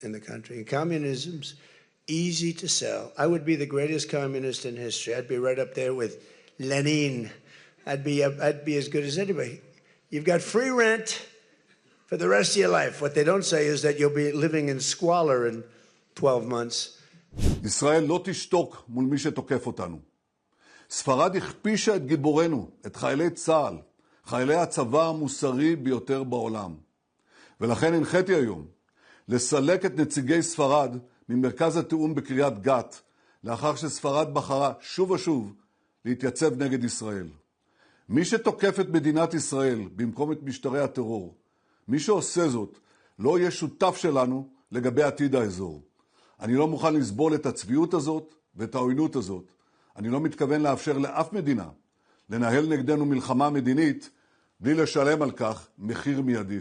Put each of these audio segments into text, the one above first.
in the country. And communism's easy to sell. I would be the greatest communist in history. I'd be right up there with Lenin. I'd be as good as anybody. You've got free rent for the rest of your life. What they don't say is that you'll be living in squalor in 12 months. ישראל לא תשתוק מול מי שתוקף אותנו. ספרד הכפישה את גיבורנו, את חיילי צה"ל, חיילי הצבא המוסרי ביותר בעולם. ולכן הנחיתי היום לסלק את נציגי ספרד ממרכז התאום בקריית גת, לאחר שספרד בחרה שוב ושוב להתייצב נגד ישראל. מי שתוקף את מדינת ישראל במקום את משטרי הטרור, מי שעושה זאת לא יהיה שותף שלנו לגבי עתיד האזור. אני לא מוכן לסבול את הצביעות הזאת ואת העוינות הזאת. אני לא מתכוון לאפשר לאף מדינה לנהל נגדנו מלחמה מדינית בלי לשלם על כך מחיר מיידי.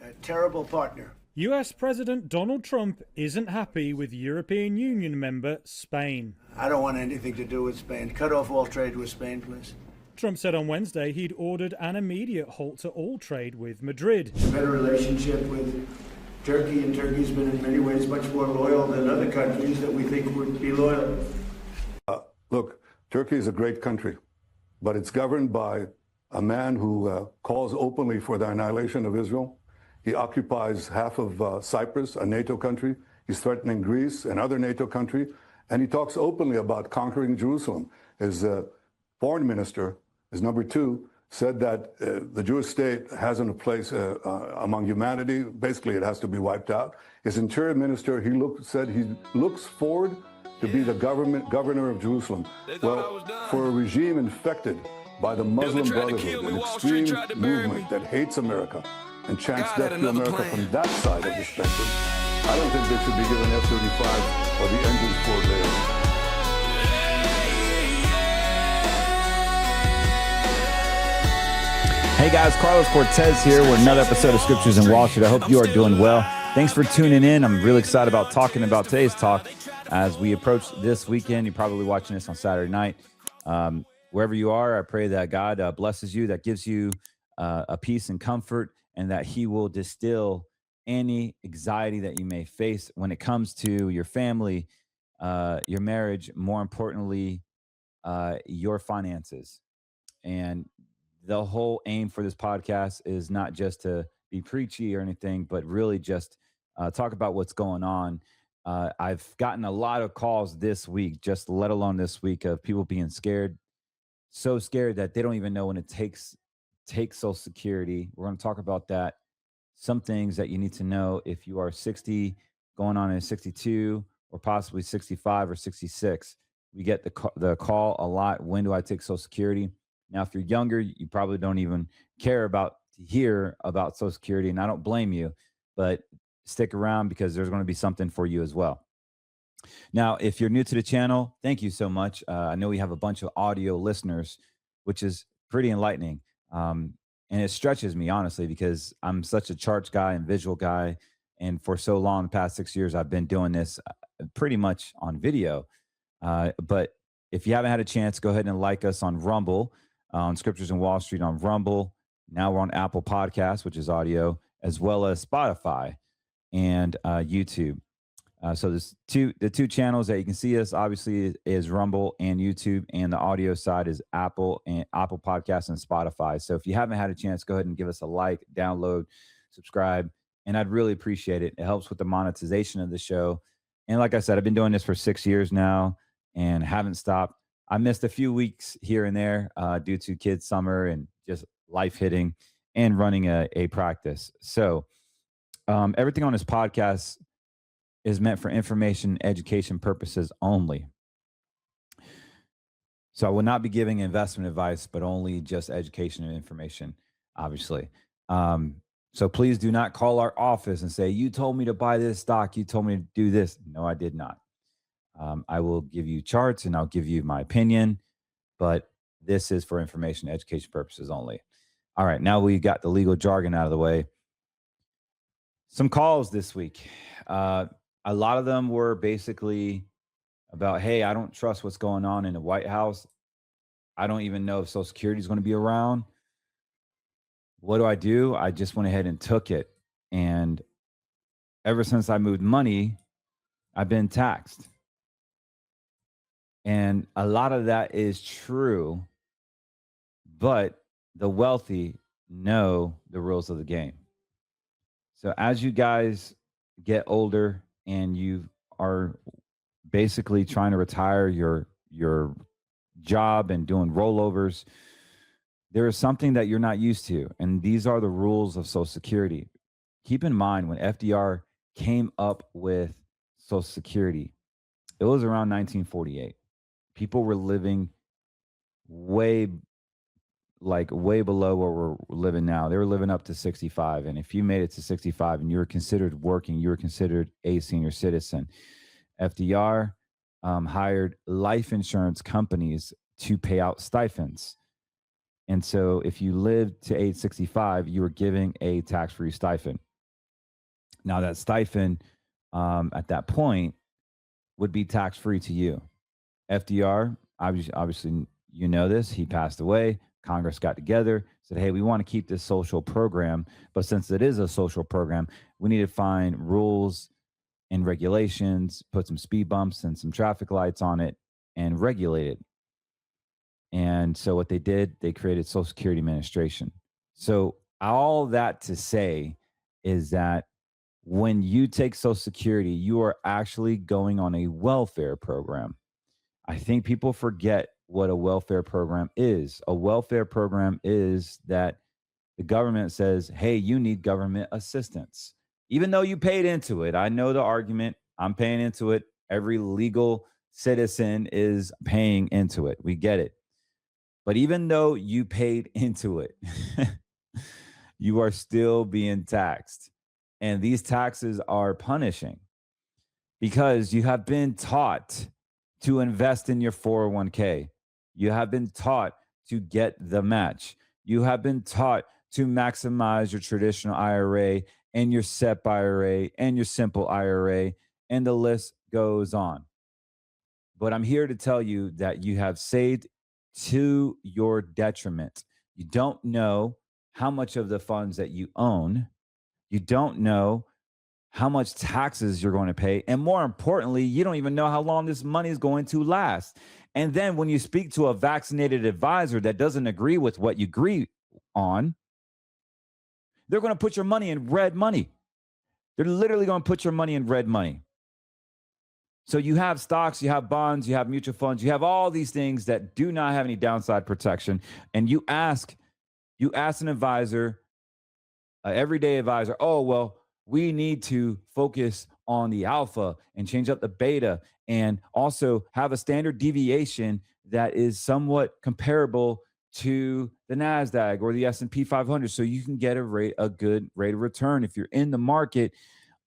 A terrible partner. US President Donald Trump isn't happy with European Union member Spain. I don't want anything to do with Spain. Cut off all trade with Spain, please. Trump said on Wednesday he'd ordered an immediate halt to all trade with Madrid. A better relationship with Turkey, and Turkey's been in many ways much more loyal than other countries that we think would be loyal. Look, Turkey is a great country, but it's governed by a man who calls openly for the annihilation of Israel. He occupies half of Cyprus, a NATO country. He's threatening Greece, another NATO country. And he talks openly about conquering Jerusalem. His foreign minister, his number two, said that the Jewish state hasn't a place among humanity. Basically, it has to be wiped out. His interior minister, said he looks forward to be the governor of Jerusalem. Well, for a regime infected by the Muslim Brotherhood, an extreme movement that hates America and chants death to America from that side of the spectrum, I don't think they should be given F-35 or the engines for theirs. Hey guys, Carlos Cortez here with another episode of Scriptures in Wall Street. I hope you are doing well. Thanks for tuning in. I'm really excited about talking about today's talk as we approach this weekend. You're probably watching this on Saturday night. Wherever you are, I pray that God blesses you, that gives you a peace and comfort, and that he will distill any anxiety that you may face when it comes to your family, your marriage, more importantly, your finances. And the whole aim for this podcast is not just to be preachy or anything, but really just talk about what's going on. I've gotten a lot of calls this week, just let alone this week, of people being scared, so scared that they don't even know when it takes Social Security. We're going to talk about that. Some things that you need to know if you are 60, going on in 62, or possibly 65 or 66. We get the call a lot. When do I take Social Security? Now, if you're younger, you probably don't even care to hear about Social Security, and I don't blame you, but stick around because there's going to be something for you as well. Now, if you're new to the channel, thank you so much. I know we have a bunch of audio listeners, which is pretty enlightening. And it stretches me, honestly, because I'm such a charts guy and visual guy. And for so long, the past 6 years, I've been doing this pretty much on video. But if you haven't had a chance, go ahead and like us on Rumble, on Scriptures in Wall Street on Rumble. Now we're on Apple Podcasts, which is audio, as well as Spotify and YouTube. So there's the two channels that you can see us, obviously, is Rumble and YouTube, and the audio side is Apple Podcasts and Spotify. So if you haven't had a chance, go ahead and give us a like, download, subscribe, and I'd really appreciate it. It helps with the monetization of the show. And like I said, I've been doing this for 6 years now and haven't stopped. I missed a few weeks here and there due to kids' summer and just life hitting and running a practice. So everything on this podcast is meant for information and education purposes only. So I will not be giving investment advice, but only just education and information, obviously. So please do not call our office and say, you told me to buy this stock, you told me to do this. No, I did not. I will give you charts and I'll give you my opinion, but this is for information and education purposes only. All right, now we got the legal jargon out of the way. Some calls this week. A lot of them were basically about, hey, I don't trust what's going on in the White House. I don't even know if Social Security is going to be around. What do? I just went ahead and took it. And ever since I moved money, I've been taxed. And a lot of that is true, but the wealthy know the rules of the game. So as you guys get older and you are basically trying to retire your job and doing rollovers, there is something that you're not used to, and these are the rules of Social Security. Keep in mind, when FDR came up with Social Security, it was around 1948. People were living way below where we're living now. They were living up to 65. And if you made it to 65 and you were considered working, you were considered a senior citizen. FDR hired life insurance companies to pay out stipends. And so if you lived to age 65, you were giving a tax-free stipend. Now that stipend at that point would be tax-free to you. FDR, obviously, you know this, he passed away. Congress got together, said, hey, we want to keep this social program, but since it is a social program, we need to find rules and regulations, put some speed bumps and some traffic lights on it, and regulate it. And so what they did, they created Social Security Administration. So all that to say is that when you take Social Security, you are actually going on a welfare program. I think people forget what a welfare program is. A welfare program is that the government says, hey, you need government assistance. Even though you paid into it, I know the argument, I'm paying into it. Every legal citizen is paying into it. We get it. But even though you paid into it, you are still being taxed. And these taxes are punishing because you have been taught to invest in your 401k. You have been taught to get the match. You have been taught to maximize your traditional IRA and your SEP IRA and your simple IRA, and the list goes on. But I'm here to tell you that you have saved to your detriment. You don't know how much of the funds that you own. You don't know how much taxes you're going to pay. And more importantly, you don't even know how long this money is going to last. And then when you speak to a vaccinated advisor that doesn't agree with what you agree on, they're going to put your money in red money. They're literally going to put your money in red money. So you have stocks, you have bonds, you have mutual funds, you have all these things that do not have any downside protection. And you ask an advisor, an everyday advisor, oh, well, we need to focus on the alpha and change up the beta and also have a standard deviation that is somewhat comparable to the NASDAQ or the S&P 500 so you can get a good rate of return. If you're in the market,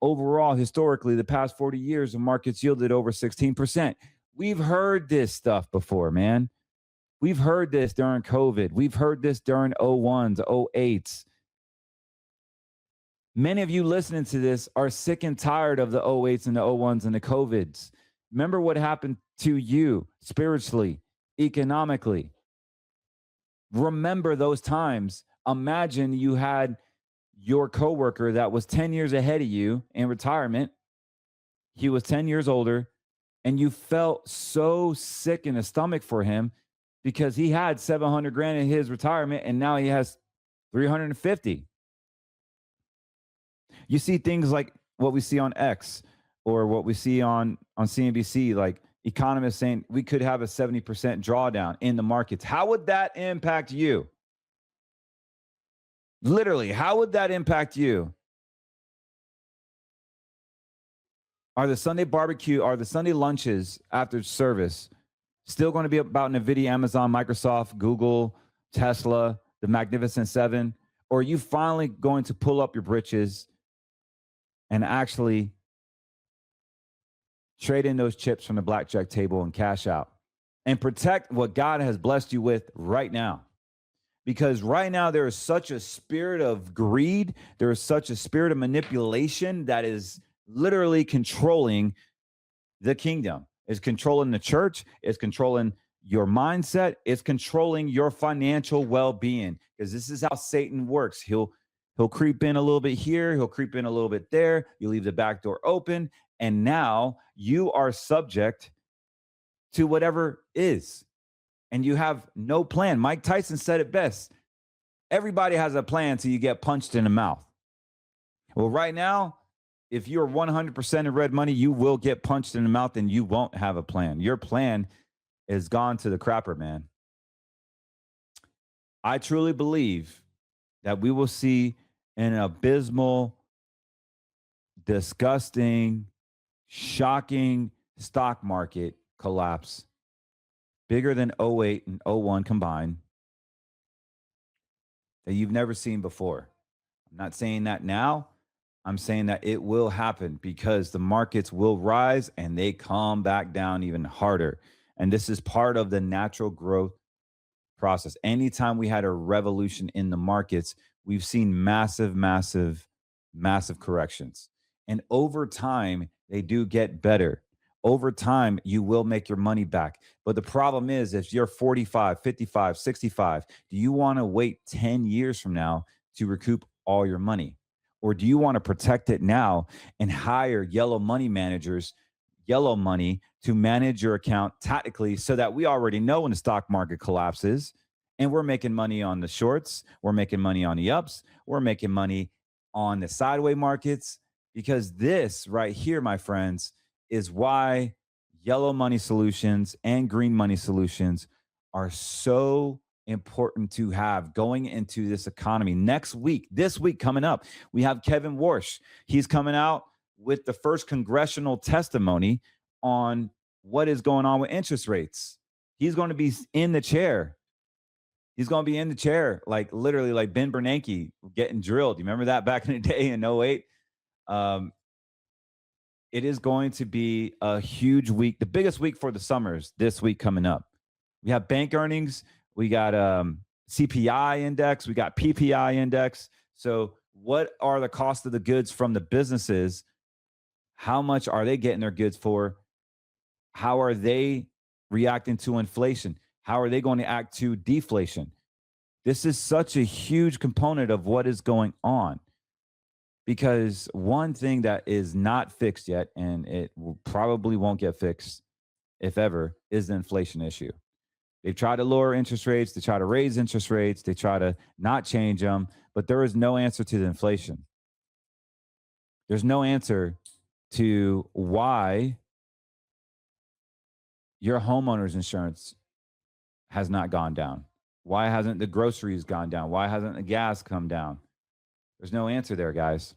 overall, historically, the past 40 years, the market's yielded over 16%. We've heard this stuff before, man. We've heard this during COVID. We've heard this during 01s, 08s. Many of you listening to this are sick and tired of the 08s and the 01s and the COVIDs. Remember what happened to you spiritually, economically. Remember those times. Imagine you had your coworker that was 10 years ahead of you in retirement. He was 10 years older, and you felt so sick in the stomach for him because he had 700 grand in his retirement and now he has 350. You see things like what we see on X or what we see on CNBC, like economists saying we could have a 70% drawdown in the markets. How would that impact you? Literally, how would that impact you? Are the Sunday barbecue, are the Sunday lunches after service still going to be about NVIDIA, Amazon, Microsoft, Google, Tesla, the Magnificent Seven? Or are you finally going to pull up your britches and actually trade in those chips from the blackjack table and cash out and protect what God has blessed you with right now? Because right now there is such a spirit of greed. There is such a spirit of manipulation that is literally controlling the kingdom. It's controlling the church. It's controlling your mindset. It's controlling your financial well-being. Because this is how Satan works. He'll He'll creep in a little bit here. He'll creep in a little bit there. You leave the back door open. And now you are subject to whatever is. And you have no plan. Mike Tyson said it best. Everybody has a plan till you get punched in the mouth. Well, right now, if you're 100% in red money, you will get punched in the mouth and you won't have a plan. Your plan is gone to the crapper, man. I truly believe that we will see an abysmal, disgusting, shocking stock market collapse bigger than 08 and 01 combined that you've never seen before. I'm not saying that now. I'm saying that it will happen because the markets will rise and they come back down even harder. And this is part of the natural growth process. Anytime we had a revolution in the markets, we've seen massive, massive, massive corrections. And over time, they do get better. Over time, you will make your money back. But the problem is, if you're 45, 55, 65, do you want to wait 10 years from now to recoup all your money? Or do you want to protect it now and hire yellow money managers, yellow money, to manage your account tactically so that we already know when the stock market collapses and we're making money on the shorts, we're making money on the ups, we're making money on the sideways markets? Because this right here, my friends, is why yellow money solutions and green money solutions are so important to have going into this economy. Next week, this week coming up, we have Kevin Warsh. He's coming out with the first congressional testimony on what is going on with interest rates. He's going to be in the chair. He's going to be in the chair, like literally like Ben Bernanke getting drilled. You remember that back in the day in 08? It is going to be a huge week, the biggest week for the summers this week coming up. We have bank earnings. We got CPI index. We got PPI index. So what are the cost of the goods from the businesses? How much are they getting their goods for? How are they reacting to inflation? How are they going to act to deflation? This is such a huge component of what is going on. Because one thing that is not fixed yet, and it probably won't get fixed, if ever, is the inflation issue. They've tried to lower interest rates. They try to raise interest rates. They try to not change them. But there is no answer to the inflation. There's no answer to why your homeowner's insurance has not gone down. Why hasn't the groceries gone down? Why hasn't the gas come down? There's no answer there, guys.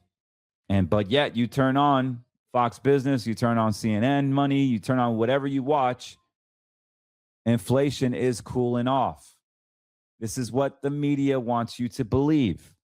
But yet you turn on Fox Business, you turn on CNN Money, you turn on whatever you watch, inflation is cooling off. This is what the media wants you to believe.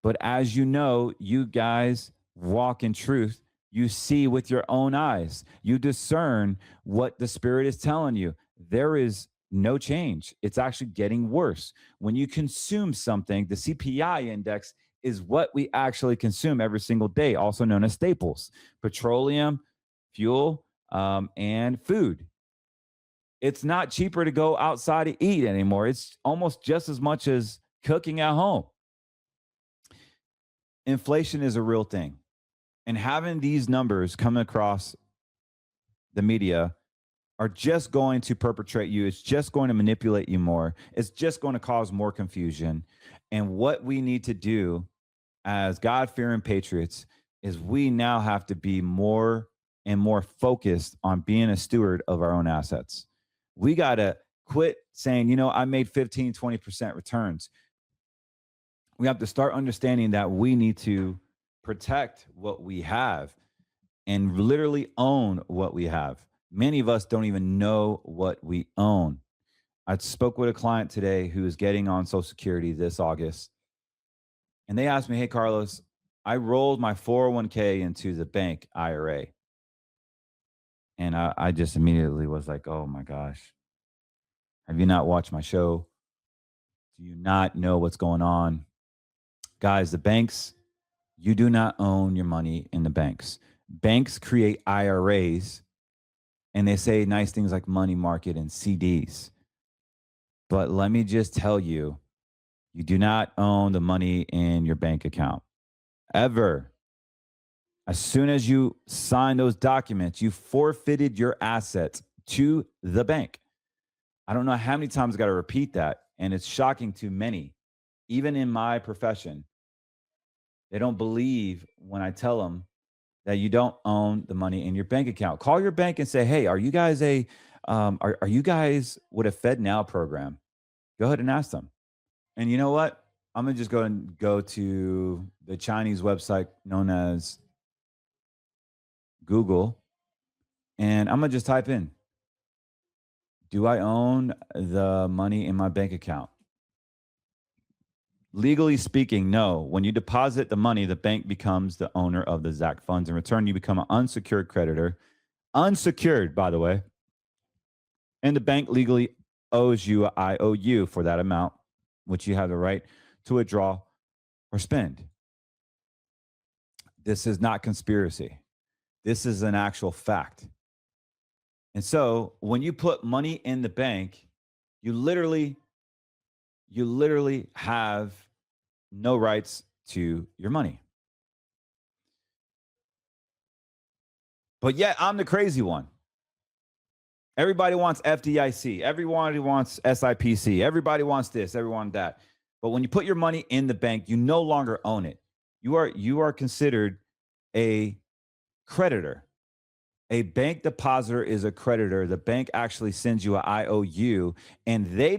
But as you know, you guys walk in truth. You see with your own eyes. You discern what the Spirit is telling you. There is no change. It's actually getting worse. When you consume something, the CPI index is what we actually consume every single day, also known as staples, petroleum, fuel, and food. It's not cheaper to go outside to eat anymore. It's almost just as much as cooking at home. Inflation is a real thing. And having these numbers come across the media are just going to perpetrate you. It's just going to manipulate you more. It's just going to cause more confusion. And what we need to do as God-fearing patriots is we now have to be more and more focused on being a steward of our own assets. We got to quit saying, you know, I made 15, 20% returns. We have to start understanding that we need to protect what we have and literally own what we have. Many of us don't even know what we own. I spoke with a client today who is getting on Social Security this August. And they asked me, hey, Carlos, I rolled my 401k into the bank IRA. And I just immediately was like, oh my gosh, have you not watched my show? Do you not know what's going on? Guys, the banks, you do not own your money in the banks. Banks create IRAs and they say nice things like money market and CDs. But let me just tell you, You do not own the money in your bank account ever. As soon as you sign those documents, you forfeited your assets to the bank. I don't know how many times I got to repeat that. And it's shocking to many, even in my profession. They don't believe when I tell them that you don't own the money in your bank account. Call your bank and say, "Hey, are you guys are you guys with a Fed Now program?" Go ahead and ask them. And you know what? I'm gonna just go to the Chinese website known as Google, and I'm gonna just type in, "Do I own the money in my bank account?" Legally speaking, no. When you deposit the money, the bank becomes the owner of the exact funds. In return, you become an unsecured creditor. Unsecured, by the way. And the bank legally owes you an IOU for that amount, which you have the right to withdraw or spend. This is not conspiracy. This is an actual fact. And so when you put money in the bank, you literally have no rights to your money. But yet I'm the crazy one. Everybody wants FDIC. Everybody wants SIPC. Everybody wants this, everyone that. But when you put your money in the bank, you no longer own it. You are considered a creditor. A bank depositor is a creditor. The bank actually sends you an IOU, and they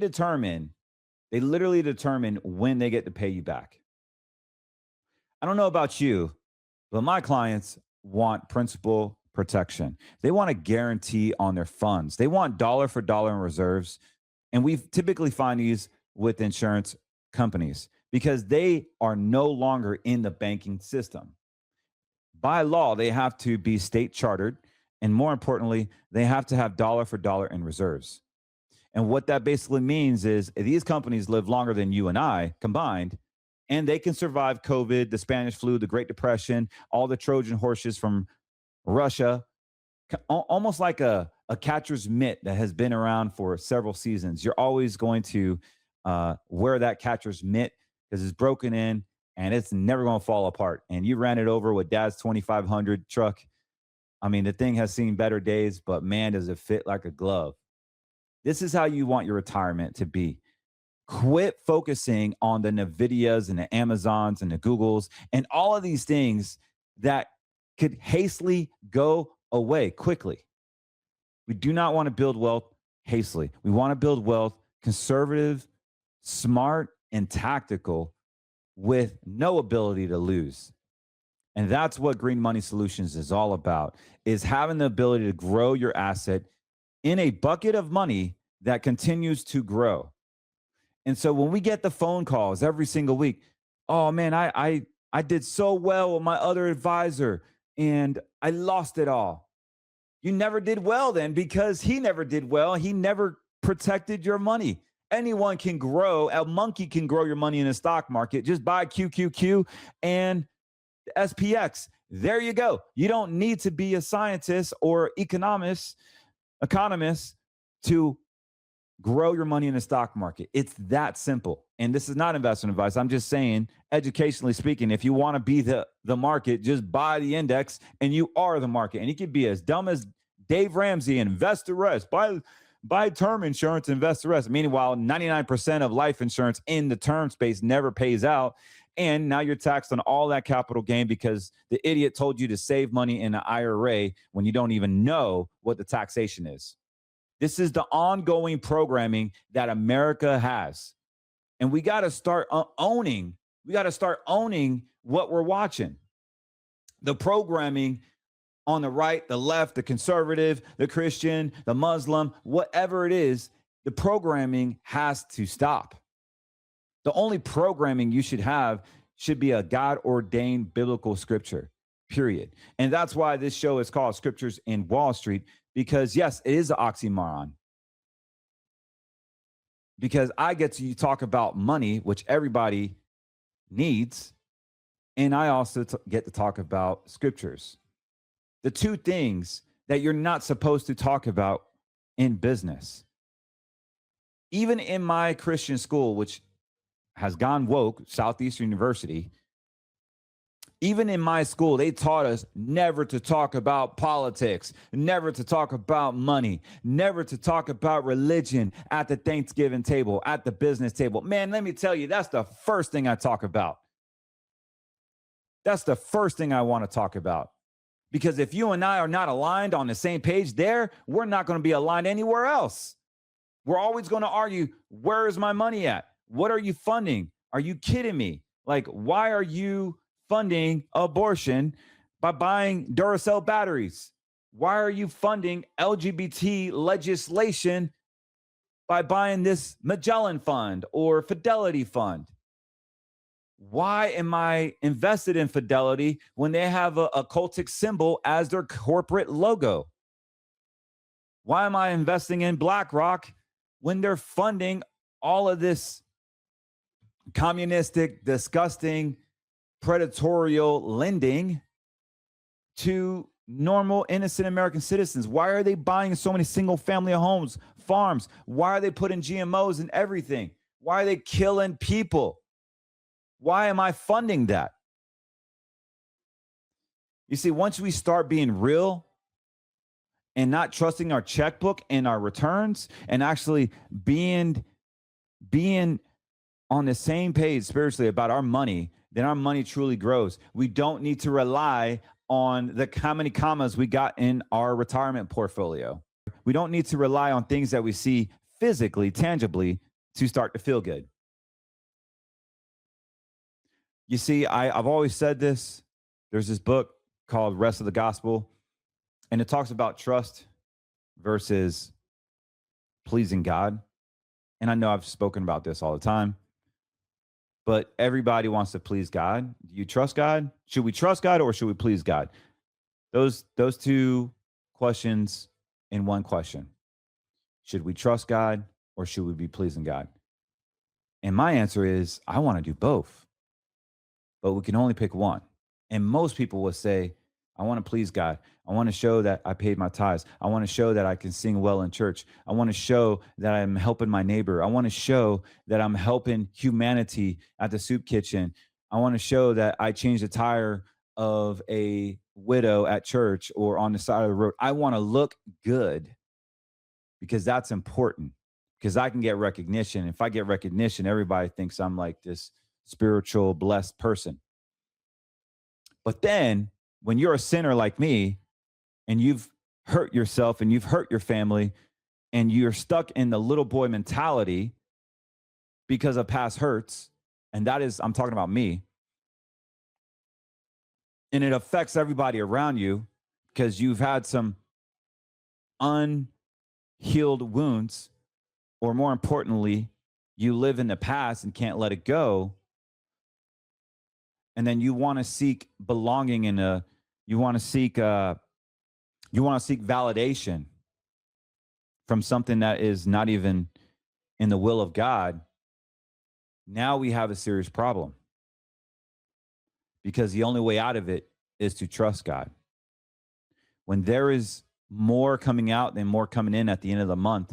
literally determine when they get to pay you back. I don't know about you, but my clients want principal protection. They want a guarantee on their funds. They want dollar for dollar in reserves. And we typically find these with insurance companies because they are no longer in the banking system. By law, they have to be state chartered. And more importantly, they have to have dollar for dollar in reserves. And what that basically means is these companies live longer than you and I combined, and they can survive COVID, the Spanish flu, the Great Depression, all the Trojan horses from Russia, almost like a catcher's mitt that has been around for several seasons. You're always going to wear that catcher's mitt because it's broken in and it's never going to fall apart. And you ran it over with Dad's 2500 truck. I mean, the thing has seen better days, but man, does it fit like a glove. This is how you want your retirement to be. Quit focusing on the NVIDIAs and the Amazons and the Googles and all of these things that could hastily go away quickly. We do not want to build wealth hastily. We want to build wealth conservative, smart, and tactical with no ability to lose. And that's what Green Money Solutions is all about, is having the ability to grow your asset in a bucket of money that continues to grow. And so when we get the phone calls every single week, "Oh man, I did so well with my other advisor and I lost it all." You never did well then because he never did well. He never protected your money. Anyone can grow. A monkey can grow your money in the stock market. Just buy QQQ and SPX. There you go. You don't need to be a scientist or economist to grow your money in the stock market. It's that simple. And this is not investment advice. I'm just saying, educationally speaking, if you want to be the market, just buy the index and you are the market. And you could be as dumb as Dave Ramsey and invest the rest. Buy term insurance, invest the rest. Meanwhile, 99% of life insurance in the term space never pays out. And now you're taxed on all that capital gain because the idiot told you to save money in an IRA when you don't even know what the taxation is. This is the ongoing programming that America has. And we got to start owning what we're watching. The programming on the right, the left, the conservative, the Christian, the Muslim, whatever it is, the programming has to stop. The only programming you should have should be a God-ordained biblical scripture, period. And that's why this show is called Scriptures in Wall Street, because yes, it is an oxymoron. Because I get to talk about money, which everybody needs, and I also get to talk about scriptures. The two things that you're not supposed to talk about in business. Even in my Christian school, which has gone woke, Southeastern University. Even in my school, they taught us never to talk about politics, never to talk about money, never to talk about religion at the Thanksgiving table, at the business table. Man, let me tell you, that's the first thing I talk about. That's the first thing I want to talk about. Because if you and I are not aligned on the same page there, we're not going to be aligned anywhere else. We're always going to argue, where is my money at? What are you funding? Are you kidding me? Like, why are you funding abortion by buying Duracell batteries? Why are you funding LGBT legislation by buying this Magellan Fund or Fidelity Fund? Why am I invested in Fidelity when they have a cultic symbol as their corporate logo? Why am I investing in BlackRock when they're funding all of this communistic, disgusting, predatorial lending to normal, innocent American citizens? Why are they buying so many single family homes, farms? Why are they putting GMOs in everything? Why are they killing people? Why am I funding that? You see, once we start being real and not trusting our checkbook and our returns and actually being on the same page spiritually about our money, then our money truly grows. We don't need to rely on how many commas we got in our retirement portfolio. We don't need to rely on things that we see physically, tangibly, to start to feel good. You see, I've always said this. There's this book called Rest of the Gospel, and it talks about trust versus pleasing God. And I know I've spoken about this all the time, but everybody wants to please God. Do you trust God? Should we trust God or should we please God? Those two questions in one question. Should we trust God or should we be pleasing God? And my answer is, I want to do both. But we can only pick one. And most people will say, I want to please God. I want to show that I paid my tithes. I want to show that I can sing well in church. I want to show that I'm helping my neighbor. I want to show that I'm helping humanity at the soup kitchen. I want to show that I changed the tire of a widow at church or on the side of the road. I want to look good because that's important, because I can get recognition. If I get recognition, everybody thinks I'm like this spiritual, blessed person. But then when you're a sinner like me and you've hurt yourself and you've hurt your family and you're stuck in the little boy mentality because of past hurts, and that is, I'm talking about me, and it affects everybody around you because you've had some unhealed wounds, or more importantly, you live in the past and can't let it go. And then you want to seek belonging you want to seek validation from something that is not even in the will of God. Now we have a serious problem, because the only way out of it is to trust God. When there is more coming out than more coming in at the end of the month,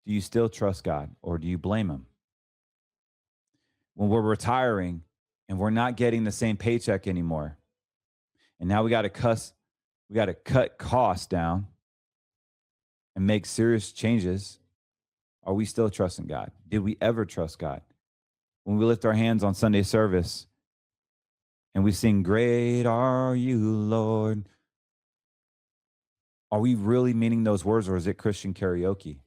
do you still trust God or do you blame him? When we're retiring and we're not getting the same paycheck anymore, and now we got to cut costs down and make serious changes, are we still trusting God? Did we ever trust God? When we lift our hands on Sunday service and we sing, "Great are you, Lord," are we really meaning those words, or is it Christian karaoke?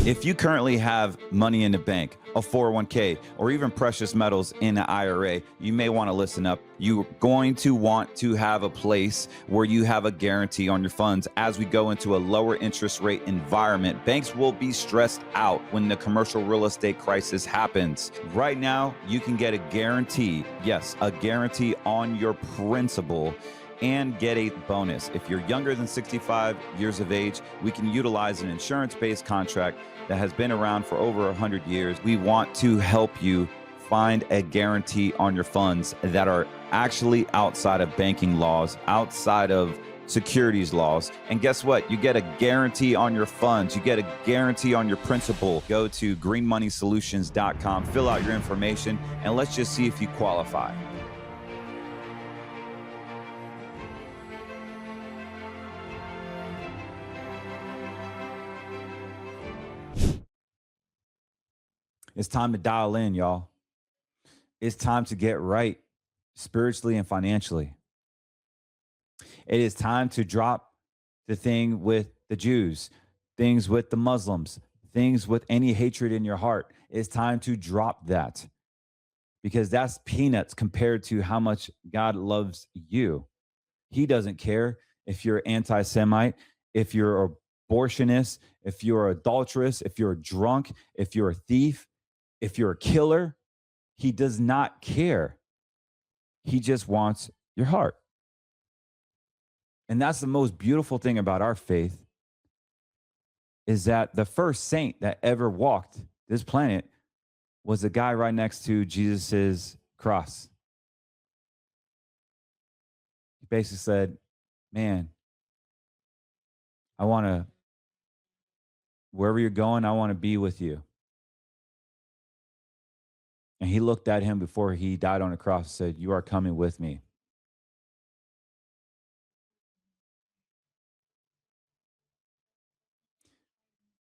If you currently have money in the bank, a 401k, or even precious metals in an IRA, you may want to listen up. You're going to want to have a place where you have a guarantee on your funds. As we go into a lower interest rate environment, banks will be stressed out when the commercial real estate crisis happens. Right now, you can get a guarantee, yes, a guarantee on your principal, and get a bonus. If you're younger than 65 years of age, we can utilize an insurance-based contract that has been around for over 100 years. We want to help you find a guarantee on your funds that are actually outside of banking laws, outside of securities laws. And guess what? You get a guarantee on your funds. You get a guarantee on your principal. Go to greenmoneysolutions.com, fill out your information, and let's just see if you qualify. It's time to dial in, y'all. It's time to get right spiritually and financially. It is time to drop the thing with the Jews, things with the Muslims, things with any hatred in your heart. It's time to drop that, because that's peanuts compared to how much God loves you. He doesn't care if you're anti-Semite, if you're abortionist, if you're adulterous, if you're a drunk, if you're a thief, if you're a killer. He does not care. He just wants your heart. And that's the most beautiful thing about our faith, is that the first saint that ever walked this planet was the guy right next to Jesus's cross. He basically said, man, I want to, wherever you're going, I want to be with you. And he looked at him before he died on the cross and said, you are coming with me.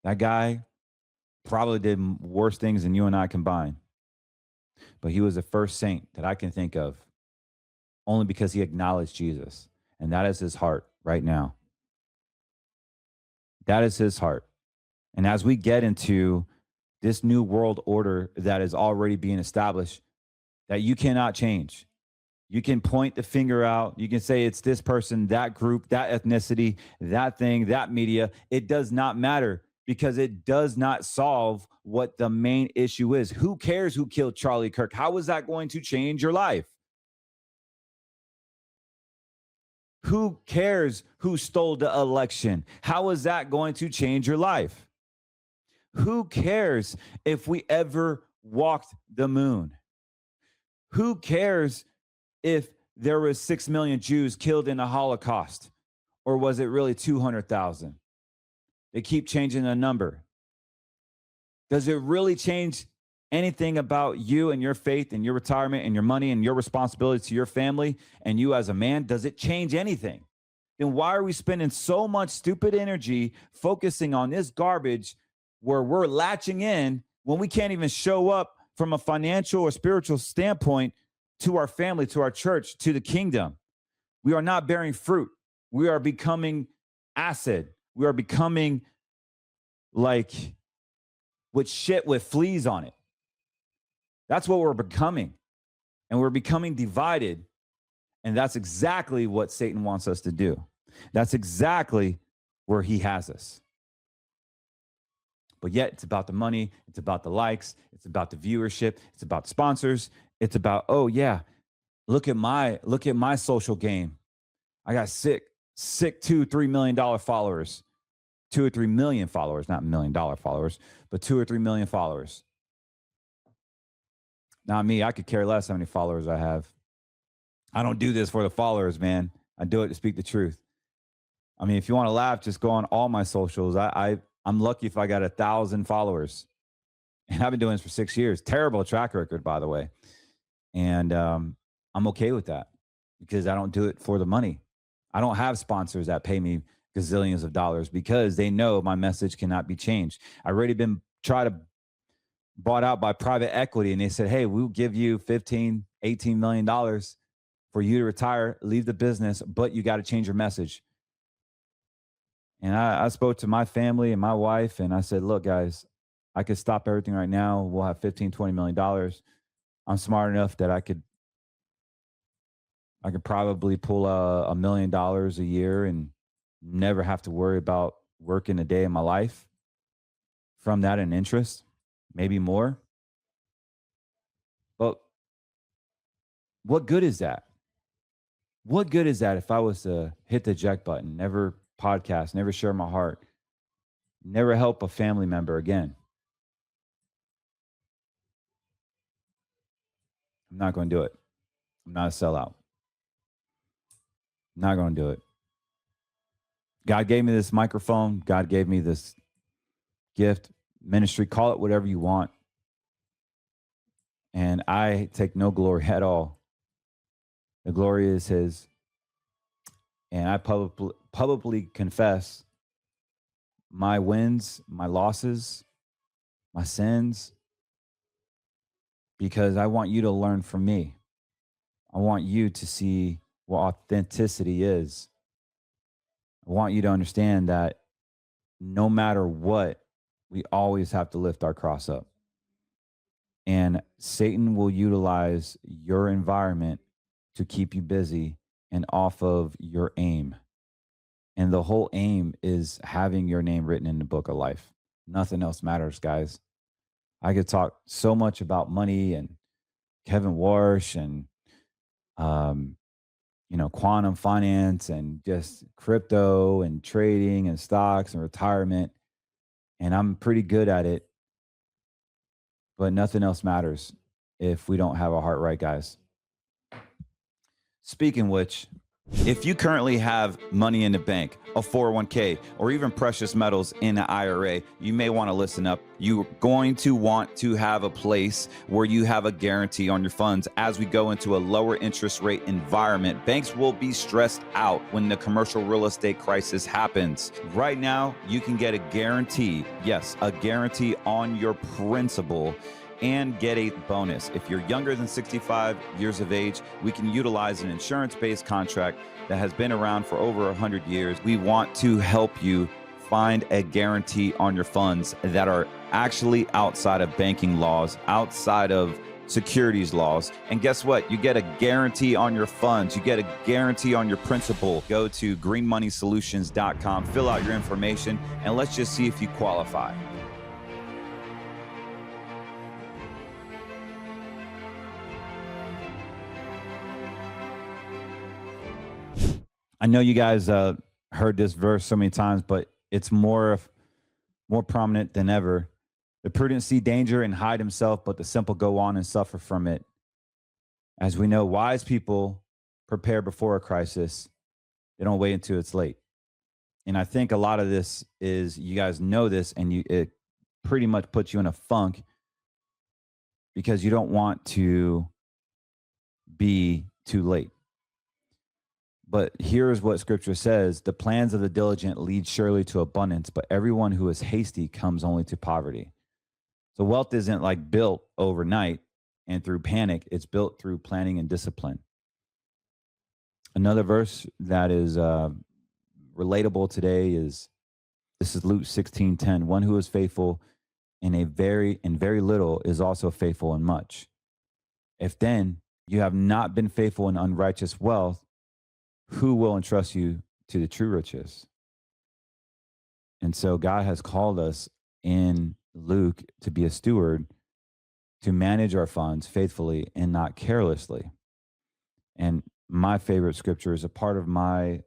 That guy probably did worse things than you and I combined. But he was the first saint that I can think of, only because he acknowledged Jesus. And that is his heart right now. That is his heart. And as we get into this new world order that is already being established, that you cannot change. You can point the finger out. You can say it's this person, that group, that ethnicity, that thing, that media. It does not matter, because it does not solve what the main issue is. Who cares who killed Charlie Kirk? How is that going to change your life? Who cares who stole the election? How is that going to change your life? Who cares if we ever walked the moon? Who cares if there was 6 million Jews killed in the Holocaust? Or was it really 200,000? They keep changing the number. Does it really change anything about you and your faith and your retirement and your money and your responsibility to your family and you as a man? Does it change anything? Then why are we spending so much stupid energy focusing on this garbage where we're latching in when we can't even show up from a financial or spiritual standpoint to our family, to our church, to the kingdom? We are not bearing fruit. We are becoming acid. We are becoming like with shit with fleas on it. That's what we're becoming. And we're becoming divided. And that's exactly what Satan wants us to do. That's exactly where he has us. But yet it's about the money. It's about the likes. It's about the viewership. It's about the sponsors. It's about, oh yeah, look at my social game. I got sick $2-3 million followers. 2 or 3 million followers, not $1 million followers, but 2 or 3 million followers. Not me. I could care less how many followers I have. I don't do this for the followers, man. I do it to speak the truth. I mean, if you want to laugh, just go on all my socials. I'm lucky if I got 1,000 followers. And I've been doing this for 6 years. Terrible track record, by the way. And I'm okay with that, because I don't do it for the money. I don't have sponsors that pay me gazillions of dollars, because they know my message cannot be changed. I've already been bought out by private equity, and they said, hey, we'll give you $15-18 million for you to retire, leave the business, but you got to change your message. And I spoke to my family and my wife, and I said, look, guys, I could stop everything right now. We'll have $15-20 million. I'm smart enough that I could probably pull $1 million a year and never have to worry about working a day in my life from that in interest, maybe more. But what good is that? What good is that if I was to hit the eject button, never podcast, never share my heart, never help a family member again? I'm not going to do it. I'm not a sellout. I'm not going to do it. God gave me this microphone. God gave me this gift, ministry, call it whatever you want. And I take no glory at all. The glory is his. And I publicly confess my wins, my losses, my sins, because I want you to learn from me. I want you to see what authenticity is. I want you to understand that no matter what, we always have to lift our cross up. And Satan will utilize your environment to keep you busy and off of your aim. And the whole aim is having your name written in the book of life. Nothing else matters, guys. I could talk so much about money and Kevin Warsh and, quantum finance and just crypto and trading and stocks and retirement. And I'm pretty good at it. But nothing else matters if we don't have our heart right, guys. Speaking which, if you currently have money in the bank, a 401k, or even precious metals in an IRA, you may want to listen up. You're going to want to have a place where you have a guarantee on your funds. As we go into a lower interest rate environment, banks will be stressed out when the commercial real estate crisis happens. Right now, you can get a guarantee, yes, a guarantee on your principal, and get a bonus. If you're younger than 65 years of age, we can utilize an insurance-based contract that has been around for over 100 years. We want to help you find a guarantee on your funds that are actually outside of banking laws, outside of securities laws. And guess what? You get a guarantee on your funds. You get a guarantee on your principal. Go to greenmoneysolutions.com, fill out your information, and let's just see if you qualify. I know you guys heard this verse so many times, but it's more prominent than ever. The prudent see danger and hide himself, but the simple go on and suffer from it. As we know, wise people prepare before a crisis. They don't wait until it's late. And I think a lot of this is, you guys know this, and it pretty much puts you in a funk because you don't want to be too late. But here's what scripture says: the plans of the diligent lead surely to abundance, but everyone who is hasty comes only to poverty. So wealth isn't like built overnight and through panic. It's built through planning and discipline. Another verse that is relatable today is, this is Luke 16:10. One who is faithful in very little is also faithful in much. If then you have not been faithful in unrighteous wealth, who will entrust you to the true riches? And so God has called us in Luke to be a steward, to manage our funds faithfully and not carelessly. And my favorite scripture is a part of my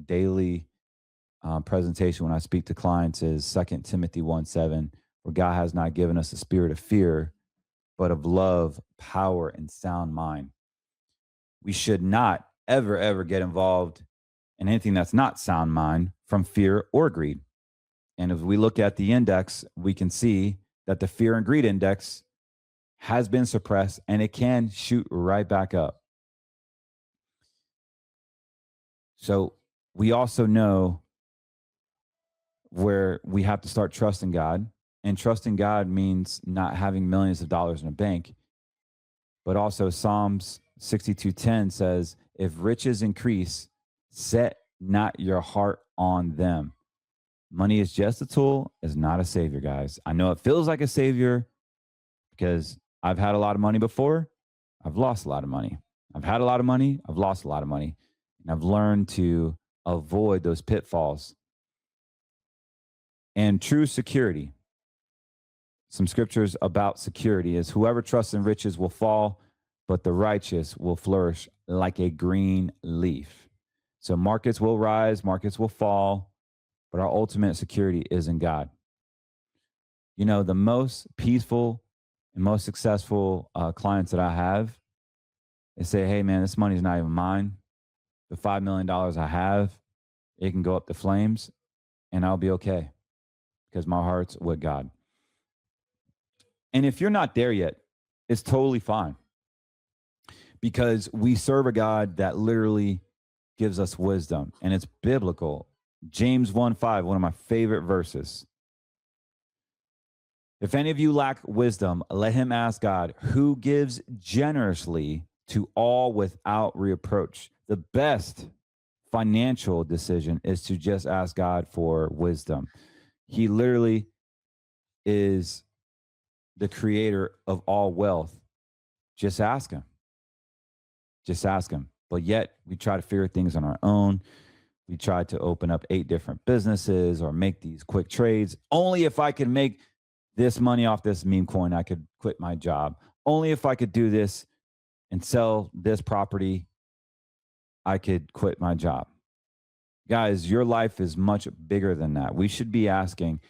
daily presentation when I speak to clients is 2 Timothy 1:7, where God has not given us a spirit of fear, but of love, power, and sound mind. We should not ever get involved in anything that's not sound mind from fear or greed. And if we look at the index, we can see that the fear and greed index has been suppressed and it can shoot right back up. So we also know where we have to start trusting God. And trusting God means not having millions of dollars in a bank, but also Psalms 62:10 says, if riches increase, set not your heart on them. Money is just a tool, is not a savior, guys. I know it feels like a savior because I've had a lot of money before. I've lost a lot of money. I've had a lot of money. I've lost a lot of money. And I've learned to avoid those pitfalls. And true security. Some scriptures about security is, whoever trusts in riches will fall, but the righteous will flourish like a green leaf. So markets will rise, markets will fall, but our ultimate security is in God. You know, the most peaceful and most successful clients that I have, they say, hey man, this money's not even mine. The $5 million I have, It can go up the flames, and I'll be okay because my heart's with God. And if you're not there yet, it's totally fine because we serve a God that literally gives us wisdom, and it's biblical. James 1:5, one of my favorite verses. If any of you lack wisdom, let him ask God, who gives generously to all without reproach. The best financial decision is to just ask God for wisdom. He literally is the creator of all wealth. Just ask him. Just ask him. But yet we try to figure things on our own. We try to open up 8 different businesses or make these quick trades. Only if I can make this money off this meme coin, I could quit my job. Only if I could do this and sell this property, I could quit my job. Guys, your life is much bigger than that. We should be asking,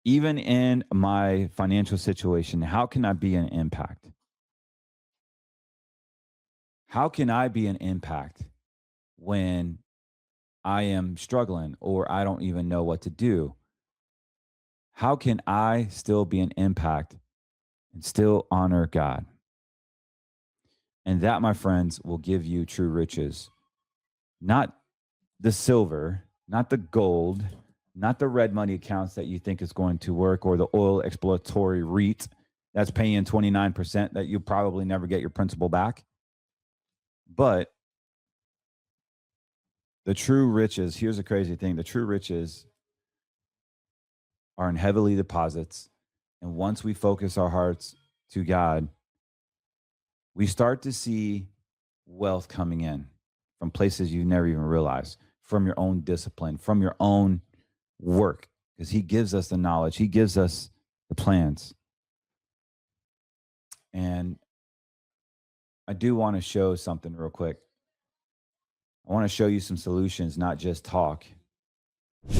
even in my financial situation, how can I be an impact? How can I be an impact when I am struggling or I don't even know what to do? How can I still be an impact and still honor God? And that, my friends, will give you true riches. Not the silver, not the gold, not the red money accounts that you think is going to work, or the oil exploratory REIT that's paying 29% that you probably never get your principal back. But the true riches, here's the crazy thing, the true riches are in heavenly deposits. And once we focus our hearts to God, we start to see wealth coming in from places you never even realized, from your own discipline, from your own work, because he gives us the knowledge. He gives us the plans. And I do want to show something real quick. I want to show you some solutions, not just talk.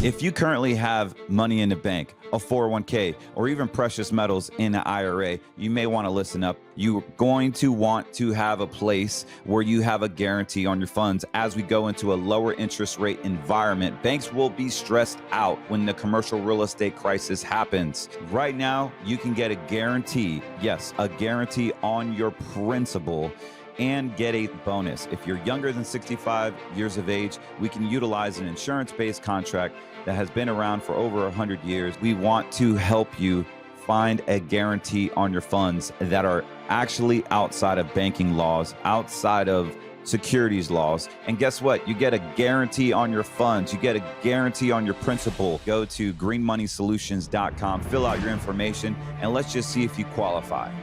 If you currently have money in the bank, a 401k, or even precious metals in an IRA, you may want to listen up. You're going to want to have a place where you have a guarantee on your funds. As we go into a lower interest rate environment, banks will be stressed out when the commercial real estate crisis happens. Right now, you can get a guarantee, yes, a guarantee on your principal, and get a bonus. If you're younger than 65 years of age, we can utilize an insurance-based contract that has been around for over 100 years. We want to help you find a guarantee on your funds that are actually outside of banking laws, outside of securities laws. And guess what? You get a guarantee on your funds. You get a guarantee on your principal. Go to greenmoneysolutions.com, fill out your information, and let's just see if you qualify.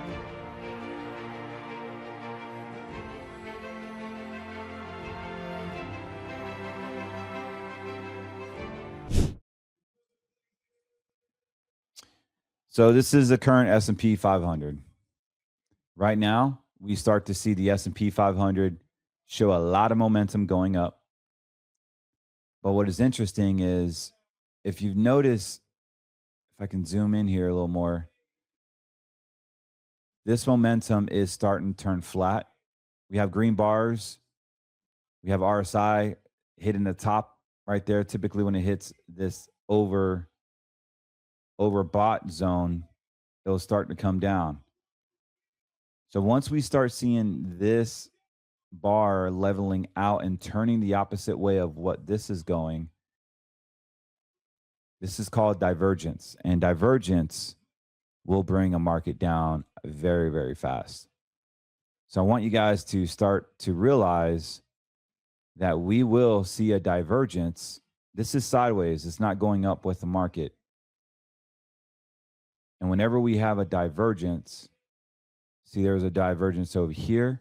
So this is the current S&P 500. Right now, we start to see the S&P 500 show a lot of momentum going up. But what is interesting is, if you've noticed, if I can zoom in here a little more, this momentum is starting to turn flat. We have green bars. We have RSI hitting the top right there. Typically when it hits this overbought zone, it'll start to come down. So once we start seeing this bar leveling out and turning the opposite way of what this is going, this is called divergence. And divergence will bring a market down very, very fast. So I want you guys to start to realize that we will see a divergence. This is sideways. It's not going up with the market. And whenever we have a divergence, see, there was a divergence over here.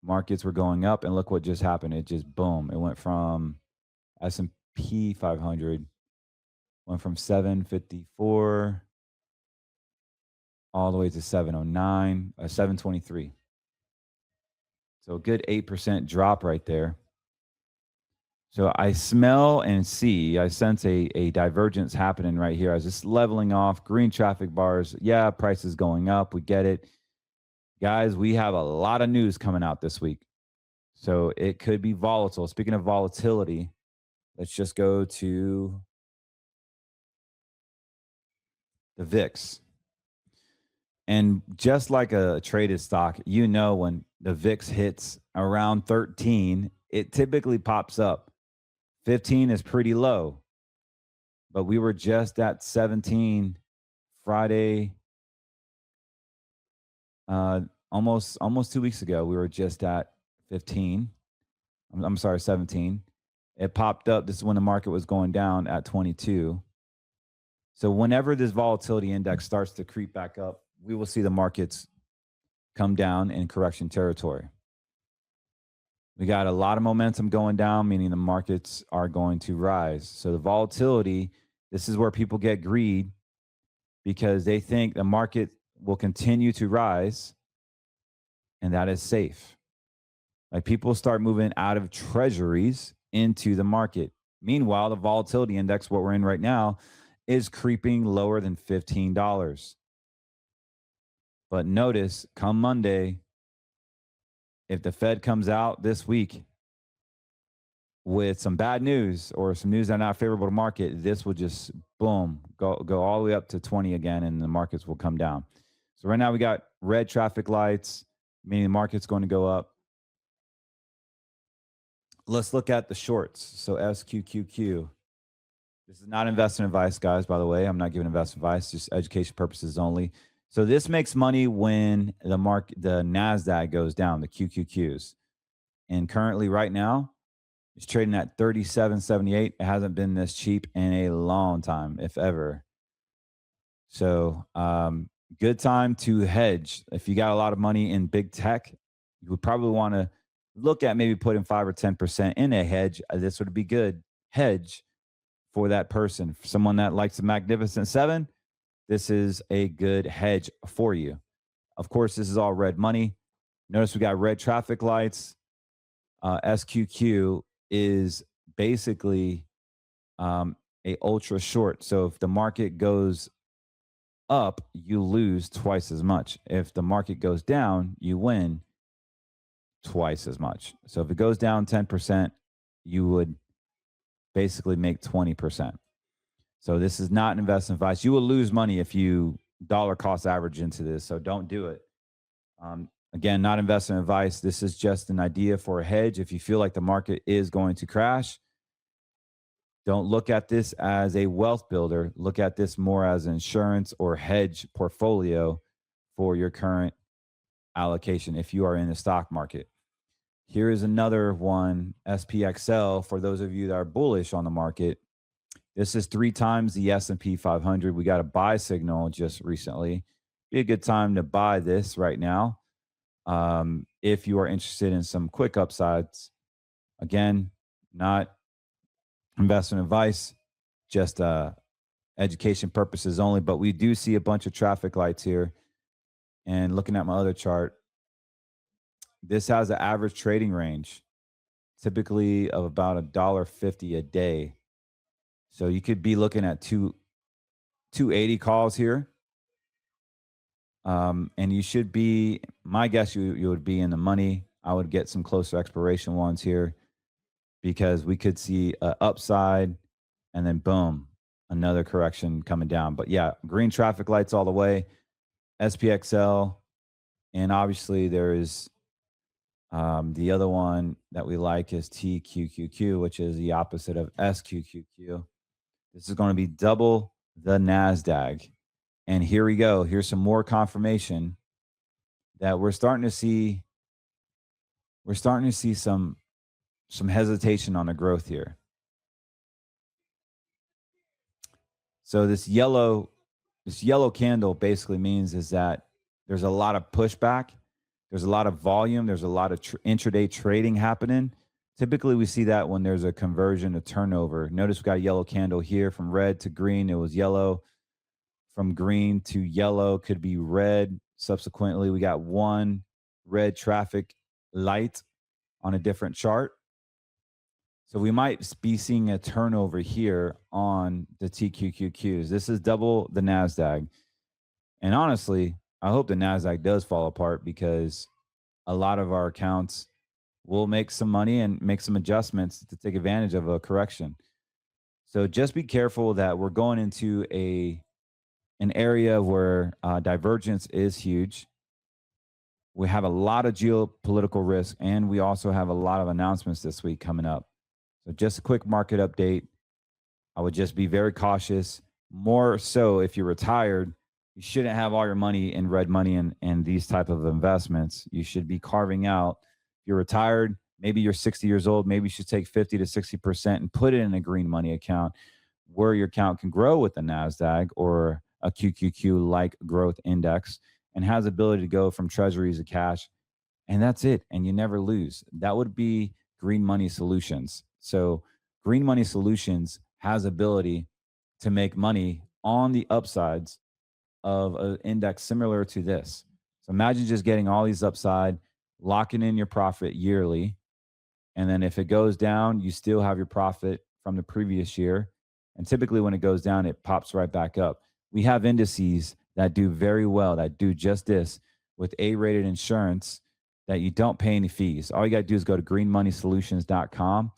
Markets were going up, and look what just happened. It just, boom, it went from S&P 500, went from 754 all the way to 709, 723. So a good 8% drop right there. So I smell and see, I sense a divergence happening right here. I was just leveling off, green traffic bars. Yeah, price is going up. We get it. Guys, we have a lot of news coming out this week. So it could be volatile. Speaking of volatility, Let's just go to the VIX. And just like a traded stock, when the VIX hits around 13, it typically pops up. 15 is pretty low, but we were just at 17 Friday, almost 2 weeks ago. We were just at 15. I'm sorry, 17. It popped up. This is when the market was going down at 22. So whenever this volatility index starts to creep back up, we will see the markets come down in correction territory. We got a lot of momentum going down, meaning the markets are going to rise. So the volatility, this is where people get greed because they think the market will continue to rise, and that is safe. Like people start moving out of treasuries into the market. Meanwhile, the volatility index, what we're in right now, is creeping lower than $15. But notice, come Monday, if the Fed comes out this week with some bad news or some news that are not favorable to market, this will just boom, go all the way up to 20 again, and the markets will come down. So right now we got red traffic lights, meaning the market's going to go up. Let's look at the shorts. So SQQQ. This is not investment advice, guys, by the way. I'm not giving investment advice, just education purposes only. So this makes money when the NASDAQ goes down, the QQQs. And currently right now, it's trading at 37.78. It hasn't been this cheap in a long time, if ever. So good time to hedge. If you got a lot of money in big tech, you would probably want to look at maybe putting 5 or 10% in a hedge. This would be good hedge for that person. For someone that likes the Magnificent Seven, this is a good hedge for you. Of course, this is all red money. Notice we got red traffic lights. SQQ is basically a ultra short. So if the market goes up, you lose twice as much. If the market goes down, you win twice as much. So if it goes down 10%, you would basically make 20%. So this is not investment advice. You will lose money if you dollar cost average into this. So don't do it. Again, not investment advice. This is just an idea for a hedge. If you feel like the market is going to crash, don't look at this as a wealth builder. Look at this more as an insurance or hedge portfolio for your current allocation if you are in the stock market. Here is another one, SPXL, for those of you that are bullish on the market. This is 3 times the S&P 500. We got a buy signal just recently. Be a good time to buy this right now if you are interested in some quick upsides. Again, not investment advice, just education purposes only. But we do see a bunch of traffic lights here. And looking at my other chart, this has an average trading range, typically of about $1.50 a day. So you could be looking at 280 calls here. And you should be, my guess, you would be in the money. I would get some closer expiration ones here because we could see an upside and then boom, another correction coming down. But yeah, green traffic lights all the way, SPXL. And obviously there is the other one that we like is TQQQ, which is the opposite of SQQQ. This is going to be double the NASDAQ. And here we go. Here's some more confirmation that we're starting to see some hesitation on the growth here. So this yellow candle basically means is that there's a lot of pushback. There's a lot of volume. There's a lot of intraday trading happening. Typically, we see that when there's a conversion to turnover. Notice we got a yellow candle here from red to green. It was yellow. From green to yellow could be red. Subsequently, we got one red traffic light on a different chart. So we might be seeing a turnover here on the TQQQs. This is double the NASDAQ. And honestly, I hope the NASDAQ does fall apart because a lot of our accounts will make some money and make some adjustments to take advantage of a correction. So just be careful that we're going into an area where divergence is huge. We have a lot of geopolitical risk, and we also have a lot of announcements this week coming up. So just a quick market update. I would just be very cautious. More so if you're retired, you shouldn't have all your money in red money and these type of investments. You should be carving out. If you're retired, maybe you're 60 years old, maybe you should take 50 to 60% and put it in a green money account where your account can grow with the NASDAQ or a QQQ like growth index and has ability to go from treasuries to cash. And that's it. And you never lose. That would be Green Money Solutions. So Green Money Solutions has ability to make money on the upsides of an index similar to this. So imagine just getting all these upside, locking in your profit yearly. And then if it goes down, you still have your profit from the previous year. And typically when it goes down, it pops right back up. We have indices that do very well, that do just this with A-rated insurance that you don't pay any fees. All you got to do is go to greenmoneysolutions.com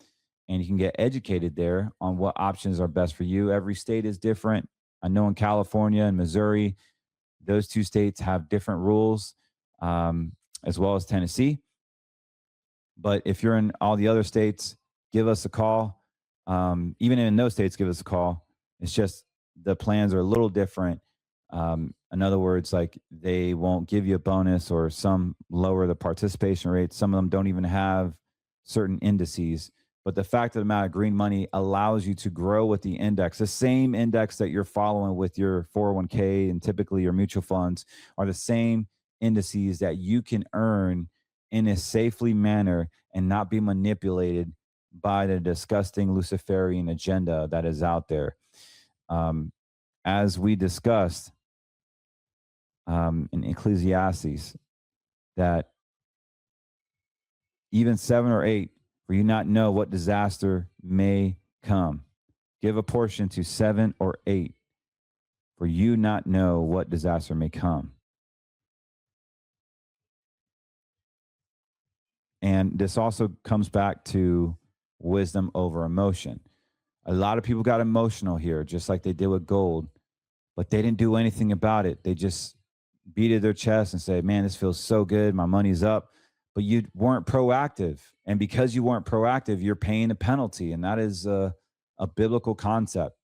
and you can get educated there on what options are best for you. Every state is different. I know in California and Missouri, those two states have different rules, as well as Tennessee. But if you're in all the other states, give us a call. Even in those states, give us a call. It's just the plans are a little different. In other words, like they won't give you a bonus or some lower the participation rate. Some of them don't even have certain indices. But the fact of the matter, green money allows you to grow with the index. The same index that you're following with your 401k and typically your mutual funds are the same indices that you can earn in a safely manner and not be manipulated by the disgusting Luciferian agenda that is out there. As we discussed in Ecclesiastes, that even 7 or 8, for you not know what disaster may come. Give a portion to 7 or 8, for you not know what disaster may come. And this also comes back to wisdom over emotion. A lot of people got emotional here, just like they did with gold, but they didn't do anything about it. They just beat their chest and say, man, this feels so good. My money's up. But you weren't proactive. And because you weren't proactive, you're paying a penalty. And that is a biblical concept.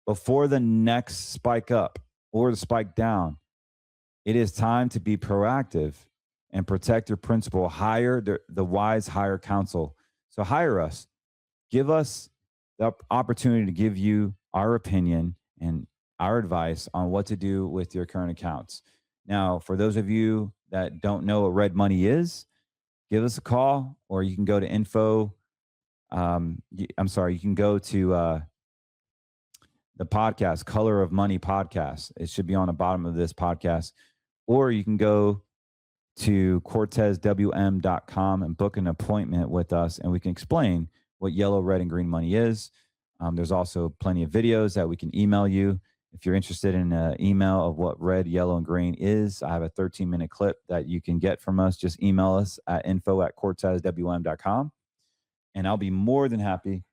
Before the next spike up or the spike down, it is time to be proactive and protect your principal. Hire the wise, hire counsel. So hire us. Give us the opportunity to give you our opinion and our advice on what to do with your current accounts. Now, for those of you that don't know what red money is, give us a call, or you can go to info. You can go to the podcast, Color of Money podcast. It should be on the bottom of this podcast. Or you can go to cortezwm.com and book an appointment with us, and we can explain what yellow, red, and green money is. There's also plenty of videos that we can email you. If you're interested in an email of what red, yellow, and green is, I have a 13-minute clip that you can get from us. Just email us at info@cortezwm.com, and I'll be more than happy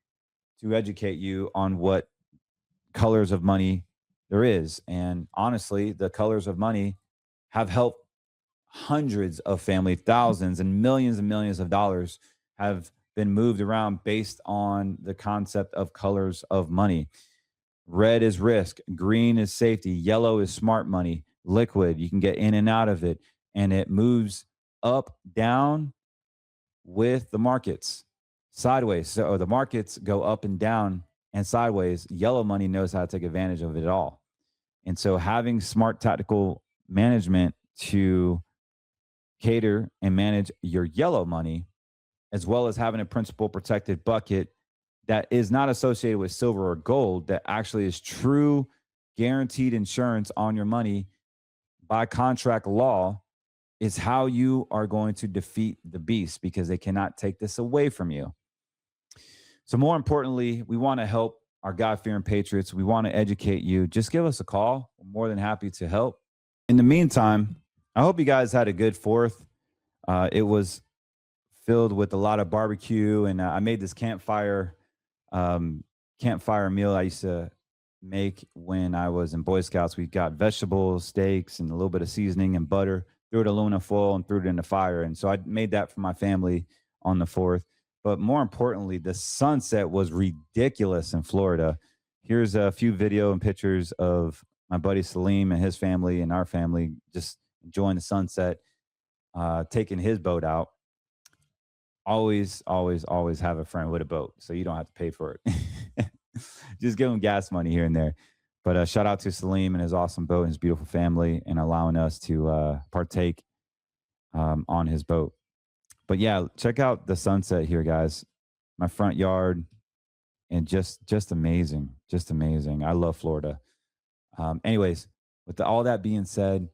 to educate you on what colors of money there is. And honestly, the colors of money have helped hundreds of families, thousands and millions of dollars have been moved around based on the concept of colors of money. Red is risk, green is safety, yellow is smart money, liquid, you can get in and out of it, and it moves up, down with the markets, sideways. So the markets go up and down and sideways. Yellow money knows how to take advantage of it all. And so having smart tactical management to cater and manage your yellow money, as well as having a principal protected bucket that is not associated with silver or gold, that actually is true guaranteed insurance on your money by contract law, is how you are going to defeat the beast, because they cannot take this away from you. So more importantly, we want to help our God-fearing patriots. We want to educate you. Just give us a call. We're more than happy to help. In the meantime, I hope you guys had a good 4th. It was filled with a lot of barbecue, and I made this campfire campfire meal I used to make when I was in Boy Scouts. We got vegetables, steaks, and a little bit of seasoning and butter, threw it in aluminum foil and threw it in the fire. And so I made that for my family on the 4th. But more importantly, the sunset was ridiculous in Florida. Here's a few video and pictures of my buddy Salim and his family and our family just enjoying the sunset, taking his boat out. Always have a friend with a boat so you don't have to pay for it. Just give them gas money here and there. But shout out to Salim and his awesome boat and his beautiful family and allowing us to partake on his boat. But yeah, check out the sunset here, guys. My front yard, and just amazing. Just amazing. I love Florida. Anyways, with all that being said,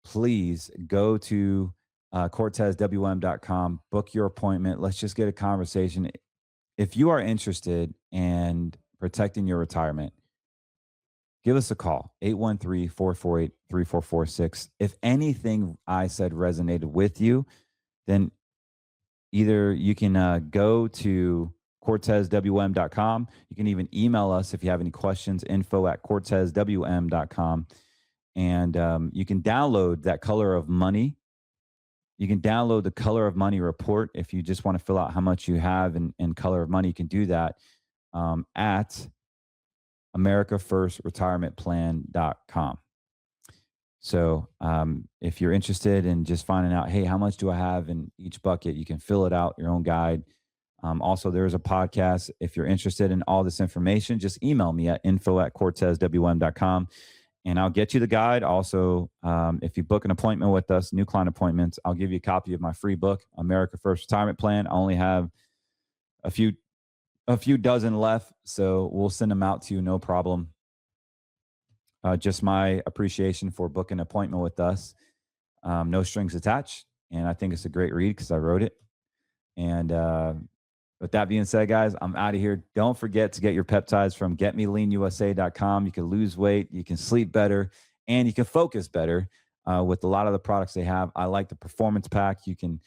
please go to CortezWM.com, book your appointment. Let's just get a conversation. If you are interested in protecting your retirement, give us a call, 813-448-3446. If anything I said resonated with you, then either you can go to CortezWM.com. You can even email us if you have any questions, info@CortezWM.com. And you can download that Color of Money. You can download the Color of Money report if you just want to fill out how much you have in Color of Money. You can do that at AmericaFirstRetirementPlan.com. So if you're interested in just finding out, hey, how much do I have in each bucket, you can fill it out, your own guide. Also, there's a podcast. If you're interested in all this information, just email me at info@CortezWM.com. And I'll get you the guide. Also, if you book an appointment with us, new client appointments, I'll give you a copy of my free book, America First Retirement Plan. I only have a few dozen left, so we'll send them out to you, no problem. Just my appreciation for booking an appointment with us. No strings attached. And I think it's a great read because I wrote it. And with that being said, guys, I'm out of here. Don't forget to get your peptides from getmeleanusa.com. You can lose weight, you can sleep better, and you can focus better with a lot of the products they have. I like the Performance Pack. You can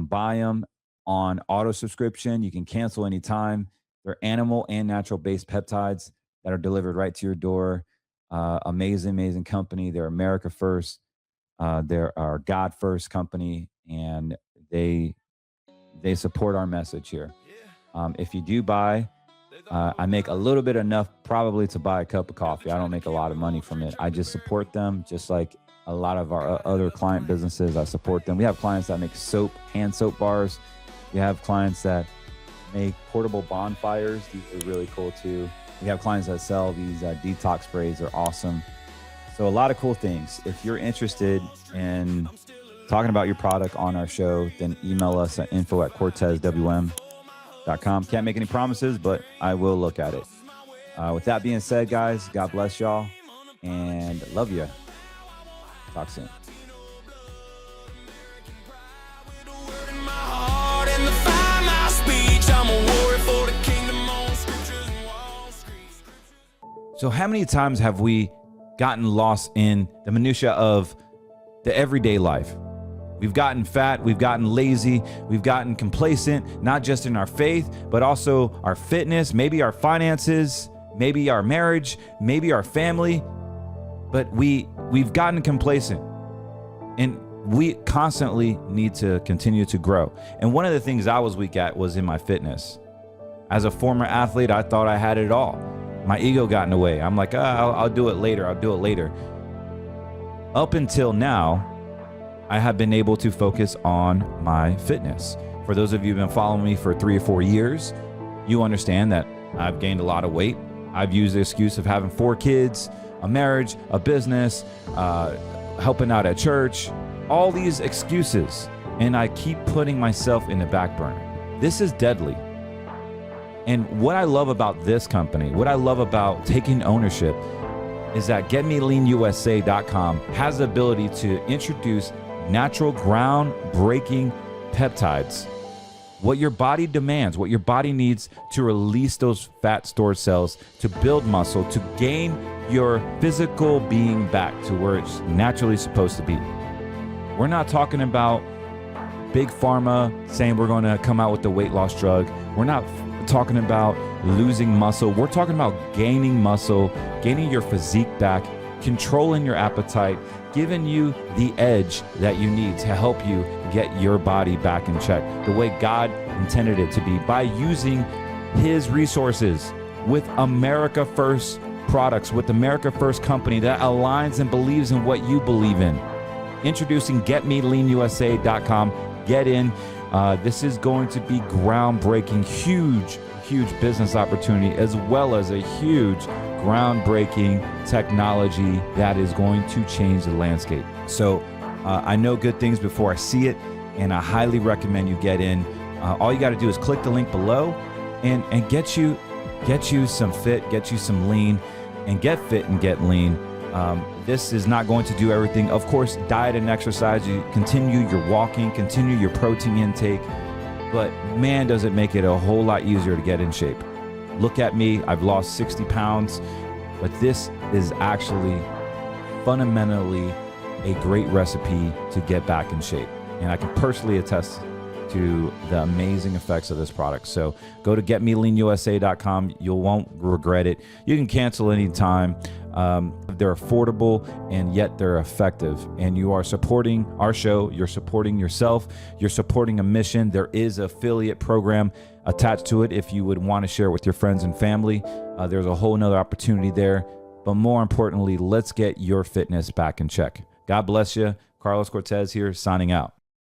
buy them on auto subscription. You can cancel anytime. They're animal and natural-based peptides that are delivered right to your door. Amazing company. They're America First. They're our God First company, and they support our message here. If you do buy, I make a little bit enough probably to buy a cup of coffee. I don't make a lot of money from it. I just support them just like a lot of our other client businesses. I support them. We have clients that make soap, hand soap bars. We have clients that make portable bonfires. These are really cool too. We have clients that sell these detox sprays. They're awesome. So a lot of cool things. If you're interested in talking about your product on our show, then email us at info@CortezWM.com. Can't make any promises, but I will look at it. With that being said, guys, God bless y'all and love you. Talk soon. So how many times have we gotten lost in the minutia of the everyday life? We've gotten fat, we've gotten lazy, we've gotten complacent, not just in our faith, but also our fitness, maybe our finances, maybe our marriage, maybe our family. But we've gotten complacent, and we constantly need to continue to grow. And one of the things I was weak at was in my fitness. As a former athlete, I thought I had it all. My ego got in the way. I'm like, I'll do it later. I'll do it later. Up until now, I have been able to focus on my fitness. For those of you who've been following me for 3 or 4 years, you understand that I've gained a lot of weight. I've used the excuse of having 4 kids, a marriage, a business, helping out at church, all these excuses. And I keep putting myself in the back burner. This is deadly. And what I love about this company, what I love about taking ownership, is that GetMeLeanUSA.com has the ability to introduce natural, groundbreaking peptides. What your body demands, what your body needs to release those fat stored cells, to build muscle, to gain your physical being back to where it's naturally supposed to be. We're not talking about big pharma saying we're going to come out with the weight loss drug. We're not talking about losing muscle. We're talking about gaining muscle, gaining your physique back, controlling your appetite, giving you the edge that you need to help you get your body back in check the way God intended it to be, by using his resources with America First products, with America First company that aligns and believes in what you believe in. Introducing GetMeLeanUSA.com. Get in. This is going to be groundbreaking, huge business opportunity, as well as a huge groundbreaking technology that is going to change the landscape. So I know good things before I see it, and I highly recommend you get in. All you got to do is click the link below and get you some fit, get you some lean, and get fit and get lean. This is not going to do everything. Of course, diet and exercise, you continue your walking, continue your protein intake, but man, does it make it a whole lot easier to get in shape. Look at me, I've lost 60 pounds, but this is actually fundamentally a great recipe to get back in shape. And I can personally attest to the amazing effects of this product. So go to GetMeLeanUSA.com. You won't regret it. You can cancel anytime. They're affordable and yet they're effective. And you are supporting our show. You're supporting yourself. You're supporting a mission. There is an affiliate program attached to it if you would want to share it with your friends and family. There's a whole nother opportunity there. But more importantly, let's get your fitness back in check. God bless you. Carlos Cortez here, signing out.